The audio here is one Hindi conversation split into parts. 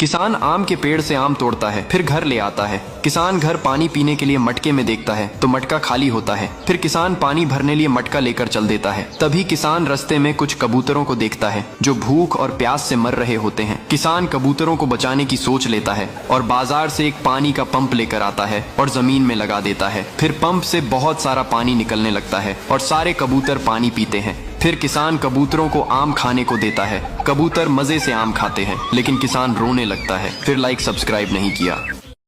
किसान आम के पेड़ से आम तोड़ता है, फिर घर ले आता है। किसान घर पानी पीने के लिए मटके में देखता है तो मटका खाली होता है। फिर किसान पानी भरने लिए मटका लेकर चल देता है। तभी किसान रास्ते में कुछ कबूतरों को देखता है जो भूख और प्यास से मर रहे होते हैं। किसान कबूतरों को बचाने की सोच लेता है और बाजार से एक पानी का पंप लेकर आता है और जमीन में लगा देता है। फिर पंप से बहुत सारा पानी निकलने लगता है और सारे कबूतर पानी पीते हैं। फिर किसान कबूतरों को आम खाने को देता है। कबूतर मजे से आम खाते हैं, लेकिन किसान रोने लगता है। फिर लाइक सब्सक्राइब नहीं किया।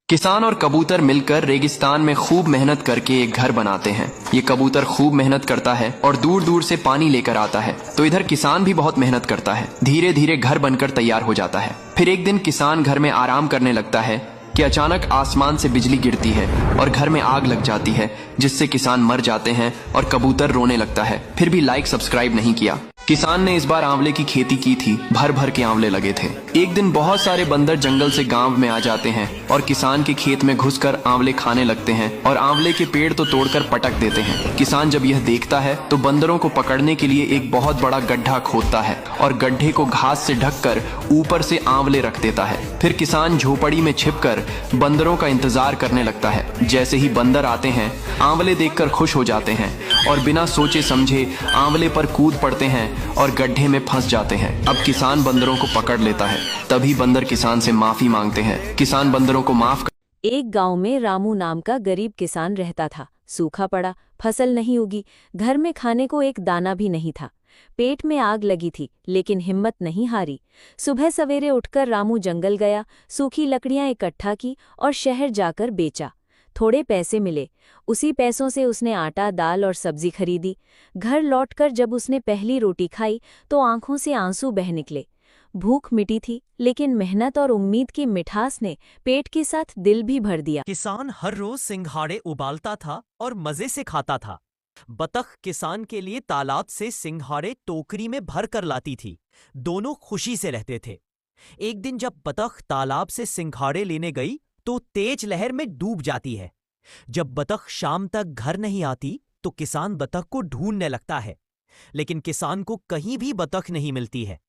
किसान और कबूतर मिलकर रेगिस्तान में खूब मेहनत करके एक घर बनाते हैं। ये कबूतर खूब मेहनत करता है और दूर दूर से पानी लेकर आता है, तो इधर किसान भी बहुत मेहनत करता है। धीरे धीरे घर बनकर तैयार हो जाता है। फिर एक दिन किसान घर में आराम करने लगता है कि अचानक आसमान से बिजली गिरती है और घर में आग लग जाती है, जिससे किसान मर जाते हैं और कबूतर रोने लगता है। फिर भी लाइक सब्सक्राइब नहीं किया। किसान ने इस बार आंवले की खेती की थी। भर भर के आंवले लगे थे। एक दिन बहुत सारे बंदर जंगल से गांव में आ जाते हैं और किसान के खेत में घुसकर आंवले खाने लगते हैं और आंवले के पेड़ तो तोड़कर पटक देते हैं। किसान जब यह देखता है तो बंदरों को पकड़ने के लिए एक बहुत बड़ा गड्ढा खोदता है और गड्ढे को घास से ढककर ऊपर से आंवले रख देता है। फिर किसान झोपड़ी में छिपकर बंदरों का इंतजार करने लगता है। जैसे ही बंदर आते हैं, आंवले देखकर खुश हो जाते हैं और बिना सोचे समझे आंवले पर कूद पड़ते हैं और गड्ढे में फंस जाते हैं। अब किसान बंदरों को पकड़ लेता है। तभी बंदर किसान से माफी मांगते हैं। किसान बंदरों को माफ एक गांव में रामू नाम का गरीब किसान रहता था। सूखा पड़ा, फसल नहीं उगी, घर में खाने को एक दाना भी नहीं था। पेट में आग लगी थी, लेकिन हिम्मत नहीं हारी। सुबह सवेरे उठकर रामू जंगल गया, सूखी लकड़ियां इकट्ठा की और शहर जाकर बेचा। थोड़े पैसे मिले। उसी पैसों से उसने आटा, दाल और सब्जी खरीदी। घर लौटकर जब उसने पहली रोटी खाई तो आंखों से आंसू बह निकले। भूख मिटी थी, लेकिन मेहनत और उम्मीद की मिठास ने पेट के साथ दिल भी भर दिया। किसान हर रोज सिंघाड़े उबालता था और मजे से खाता था। बतख किसान के लिए तालाब से सिंघाड़े टोकरी में भर कर लाती थी। दोनों खुशी से रहते थे। एक दिन जब बतख तालाब से सिंघाड़े लेने गई तो तेज लहर में डूब जाती है। जब बतख शाम तक घर नहीं आती तो किसान बतख को ढूंढने लगता है, लेकिन किसान को कहीं भी बतख नहीं मिलती है।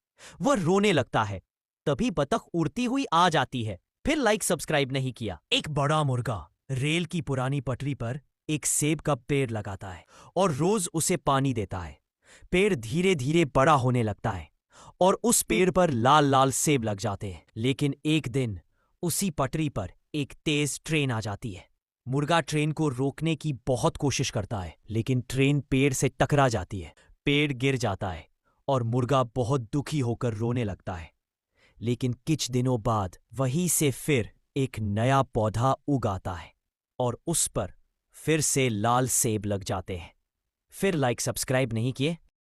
वह रोने लगता है। तभी बतख उड़ती हुई आ जाती है। फिर लाइक सब्सक्राइब नहीं किया। एक बड़ा मुर्गा रेल की पुरानी पटरी पर एक सेब का पेड़ लगाता है और रोज उसे पानी देता है। पेड़ धीरे धीरे बड़ा होने लगता है और उस पेड़ पर लाल लाल सेब लग जाते हैं। लेकिन एक दिन उसी पटरी पर एक तेज ट्रेन आ जाती है। मुर्गा ट्रेन को रोकने की बहुत कोशिश करता है, लेकिन ट्रेन पेड़ से टकरा जाती है। पेड़ गिर जाता है और मुर्गा बहुत दुखी होकर रोने लगता है। लेकिन कुछ दिनों बाद वहीं से फिर एक नया पौधा उगाता है और उस पर फिर से लाल सेब लग जाते हैं। फिर लाइक सब्सक्राइब नहीं किए।